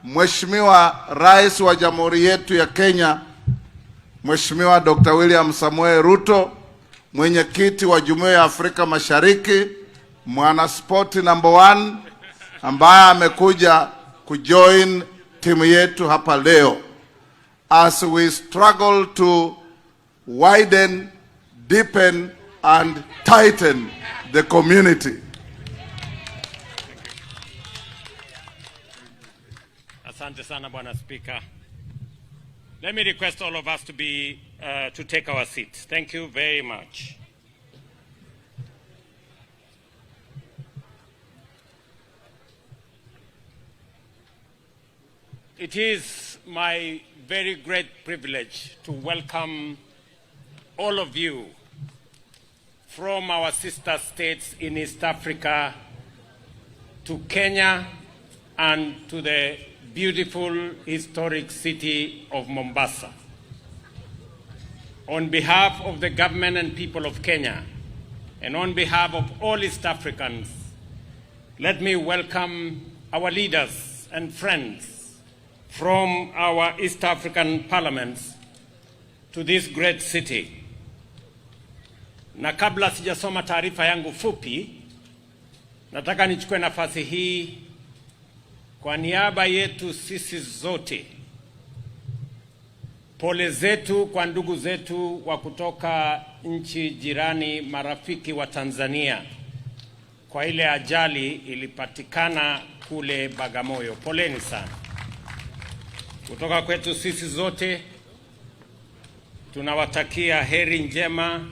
Mheshimiwa Rais wa Jamhuri yetu ya Kenya, Mheshimiwa Dr. William Samoei Ruto, mwenyekiti wa Jumuiya ya Afrika Mashariki, mwanaspoti number 1 ambaye amekuja kujoin timu yetu hapa leo, as we struggle to widen, deepen and tighten the community. Asante sana Bwana Speaker. Let me request all of us to take our seats. Thank you very much. It is my very great privilege to welcome all of you from our sister states in East Africa to Kenya and to the beautiful historic city of Mombasa. On behalf of the government and people of Kenya, and on behalf of all East Africans, let me welcome our leaders and friends from our East African parliaments to this great city. Na kabla sijasoma taarifa yangu fupi, nataka nichukue nafasi hii kwa niaba yetu sisi zote, pole zetu kwa ndugu zetu wa kutoka nchi jirani, marafiki wa Tanzania, kwa ile ajali ilipatikana kule Bagamoyo. Poleni sana. Kutoka kwetu sisi zote tunawatakia heri njema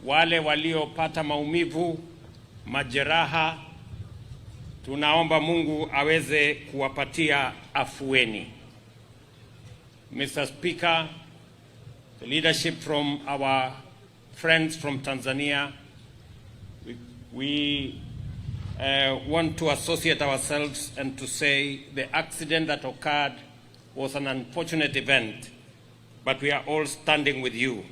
wale waliopata maumivu, majeraha. Tunaomba Mungu aweze kuwapatia afueni. Mr. Speaker, the leadership from our friends from Tanzania, we want to associate ourselves and to say the accident that occurred was an unfortunate event, but we are all standing with you.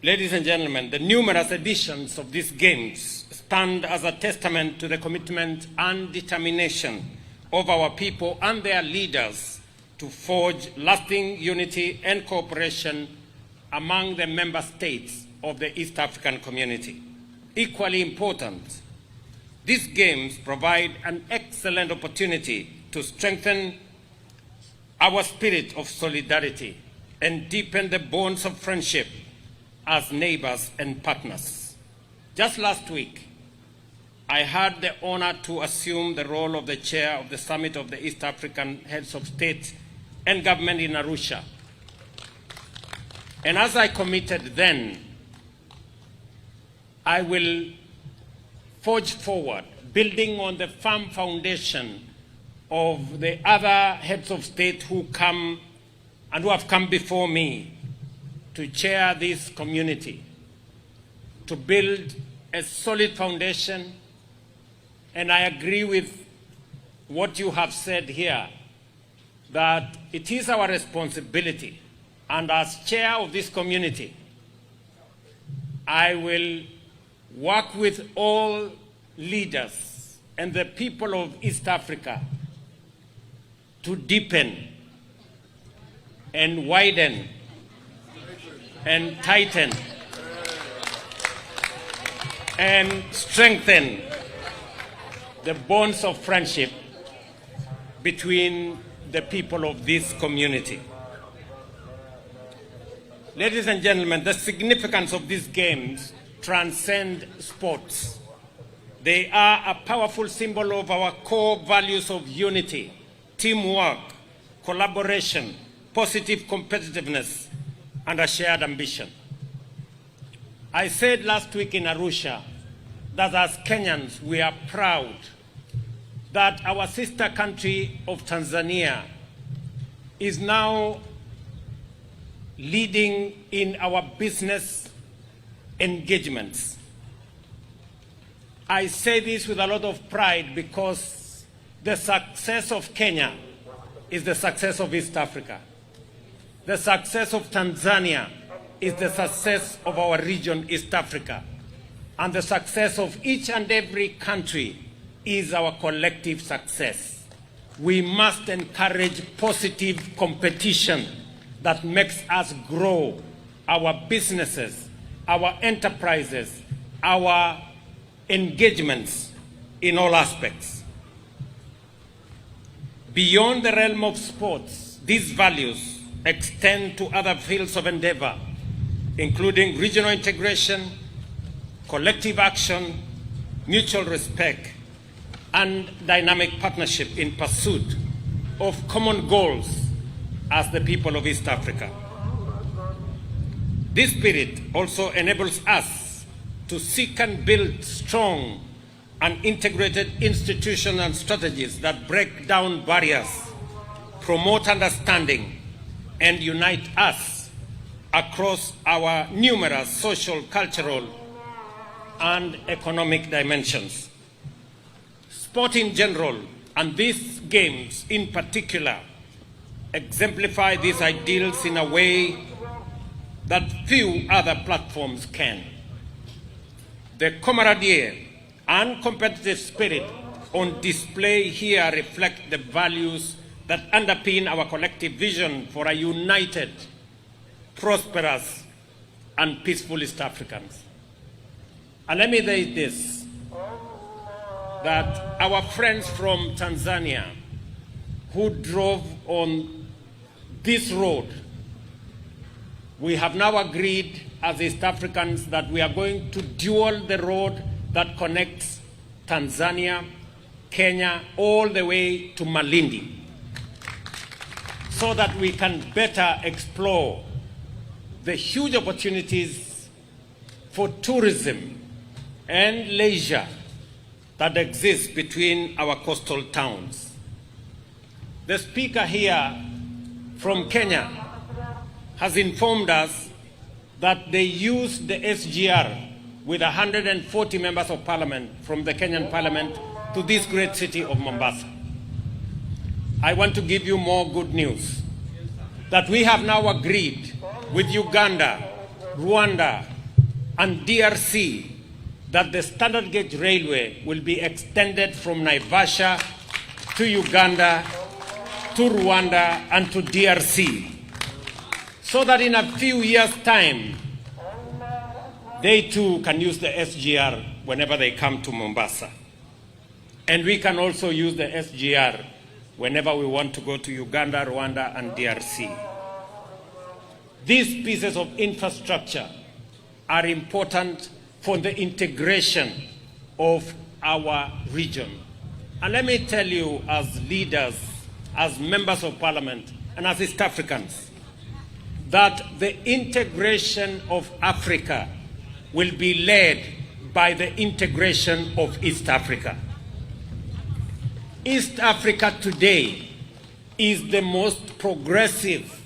Ladies and gentlemen, the numerous editions of these games stand as a testament to the commitment and determination of our people and their leaders to forge lasting unity and cooperation among the member states of the East African community. Equally important, these games provide an excellent opportunity to strengthen our spirit of solidarity and deepen the bonds of friendship as neighbors and partners. Just last week, I had the honor to assume the role of the chair of the Summit of the East African Heads of State and Government in Arusha. And as I committed then, I will forge forward, building on the firm foundation of the other heads of state who come and who have come before me to chair this community, to build a solid foundation. And I agree with what you have said here, that it is our responsibility, and as chair of this community, I will work with all leaders and the people of East Africa to deepen and widen and tighten and strengthen the bonds of friendship between the people of this community. Ladies and gentlemen, the significance of these games transcend sports. They are a powerful symbol of our core values of unity, teamwork, collaboration, positive competitiveness, and a shared ambition. I said last week in Arusha that as Kenyans we are proud that our sister country of Tanzania is now leading in our business engagements. I say this with a lot of pride because the success of Kenya is the success of East Africa. The success of Tanzania is the success of our region, East Africa. And the success of each and every country is our collective success. We must encourage positive competition that makes us grow our businesses, our enterprises, our engagements in all aspects. Beyond the realm of sports, these values extend to other fields of endeavor, including regional integration, collective action, mutual respect, and dynamic partnership in pursuit of common goals as the people of East Africa. This spirit also enables us to seek and build strong and integrated institutions and strategies that break down barriers, promote understanding, and unite us across our numerous social, cultural, and economic dimensions. Sport in general, and these games in particular, exemplify these ideals in a way that few other platforms can. The camaraderie and competitive spirit on display here reflect the values that underpin our collective vision for a united, prosperous, and peaceful East Africans. And let me say this, that our friends from Tanzania who drove on this road, we have now agreed as East Africans that we are going to dual the road that connects Tanzania, Kenya, all the way to Malindi, so that we can better explore the huge opportunities for tourism and leisure that exist between our coastal towns. The speaker here from Kenya has informed us that they use the SGR with 140 members of parliament from the Kenyan parliament to this great city of Mombasa. I want to give you more good news, that we have now agreed with Uganda, Rwanda, and DRC that the standard gauge railway will be extended from Naivasha to Uganda, to Rwanda, and to DRC, so that in a few years' time, they too can use the SGR whenever they come to Mombasa. And we can also use the SGR whenever we want to go to Uganda, Rwanda, and DRC. These pieces of infrastructure are important for the integration of our region. And let me tell you, as leaders, as members of parliament, and as East Africans, that the integration of Africa will be led by the integration of East Africa. East Africa today is the most progressive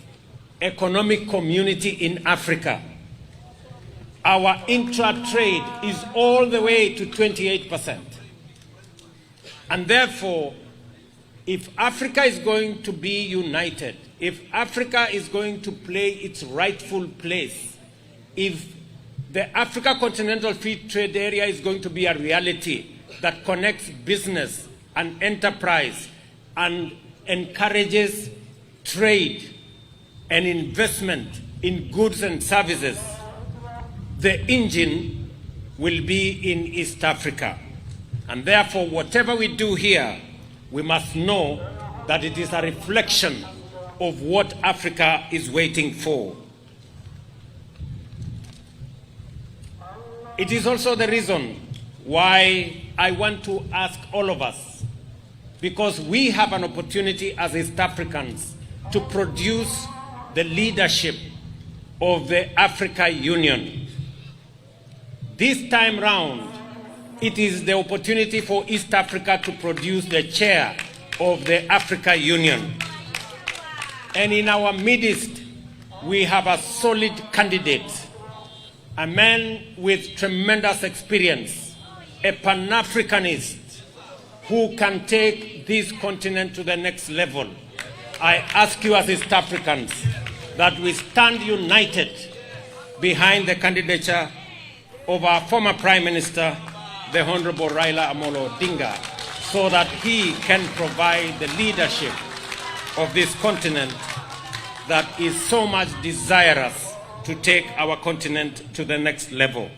economic community in Africa. Our intra-trade is all the way to 28%. And therefore, if Africa is going to be united, if Africa is going to play its rightful place, if the Africa Continental Free Trade Area is going to be a reality that connects business and enterprise and encourages trade and investment in goods and services, the engine will be in East Africa. And therefore, whatever we do here, we must know that it is a reflection of what Africa is waiting for. It is also the reason why I want to ask all of us, because we have an opportunity as East Africans to produce the leadership of the Africa Union. This time round, it is the opportunity for East Africa to produce the chair of the Africa Union. And in our midst, we have a solid candidate, a man with tremendous experience, a Pan-Africanist who can take this continent to the next level. I ask you as East Africans that we stand united behind the candidature of our former Prime Minister, the Honorable Raila Amolo Odinga, so that he can provide the leadership of this continent that is so much desirous to take our continent to the next level.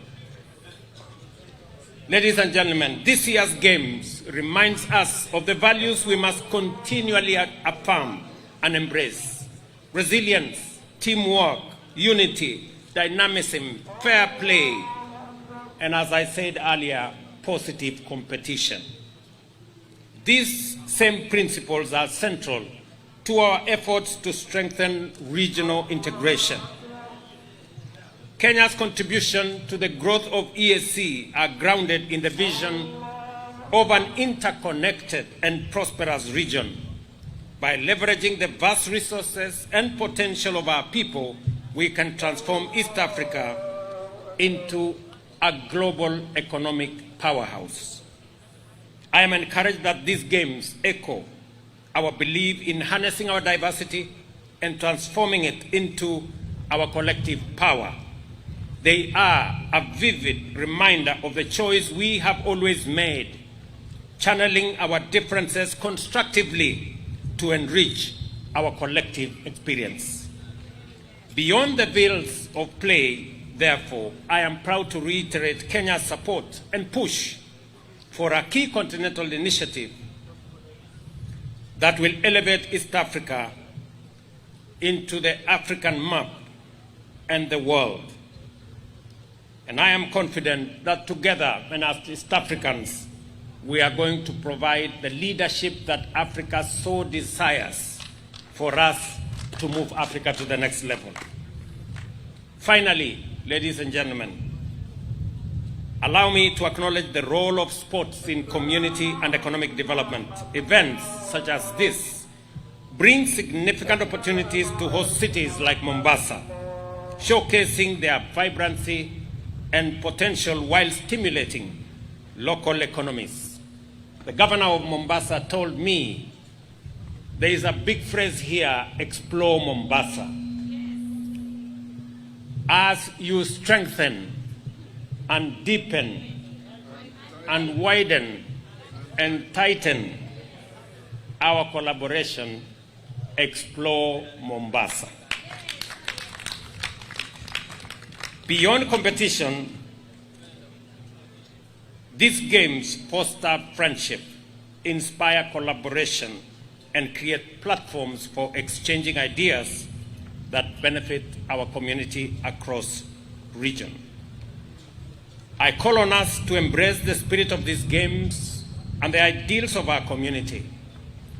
Ladies and gentlemen, this year's Games reminds us of the values we must continually affirm and embrace: resilience, teamwork, unity, dynamism, fair play, and as I said earlier, positive competition. These same principles are central to our efforts to strengthen regional integration. Kenya's contribution to the growth of EAC are grounded in the vision of an interconnected and prosperous region. By leveraging the vast resources and potential of our people, we can transform East Africa into a global economic powerhouse. I am encouraged that these Games echo our belief in harnessing our diversity and transforming it into our collective power. They are a vivid reminder of the choice we have always made, channeling our differences constructively to enrich our collective experience. Beyond the fields of play, therefore, I am proud to reiterate Kenya's support and push for a key continental initiative that will elevate East Africa into the African map and the world. And I am confident that together, and as East Africans, we are going to provide the leadership that Africa so desires for us to move Africa to the next level. Finally, ladies and gentlemen, allow me to acknowledge the role of sports in community and economic development. Events such as this bring significant opportunities to host cities like Mombasa, showcasing their vibrancy and potential while stimulating local economies. The governor of Mombasa told me there is a big phrase here: explore Mombasa. As you strengthen and deepen and widen and tighten our collaboration, explore Mombasa. Beyond competition, these Games foster friendship, inspire collaboration, and create platforms for exchanging ideas that benefit our community across region. I call on us to embrace the spirit of these Games and the ideals of our community.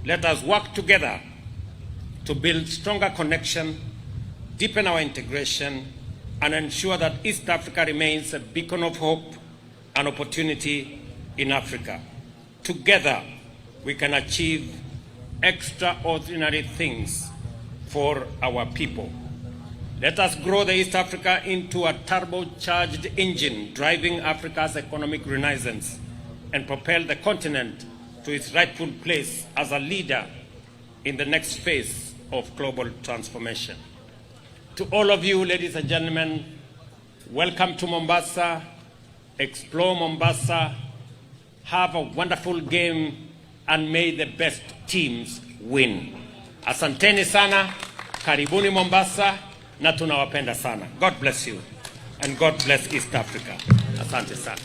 Let us work together to build stronger connection, deepen our integration, and ensure that East Africa remains a beacon of hope and opportunity in Africa. Together, we can achieve extraordinary things for our people. Let us grow the East Africa into a turbocharged engine driving Africa's economic renaissance and propel the continent to its rightful place as a leader in the next phase of global transformation. To all of you, ladies and gentlemen, welcome to Mombasa. Explore Mombasa. Have a wonderful game, and may the best teams win. Asanteni sana, karibuni Mombasa, na tunawapenda sana. God bless you, and God bless East Africa. Asante sana.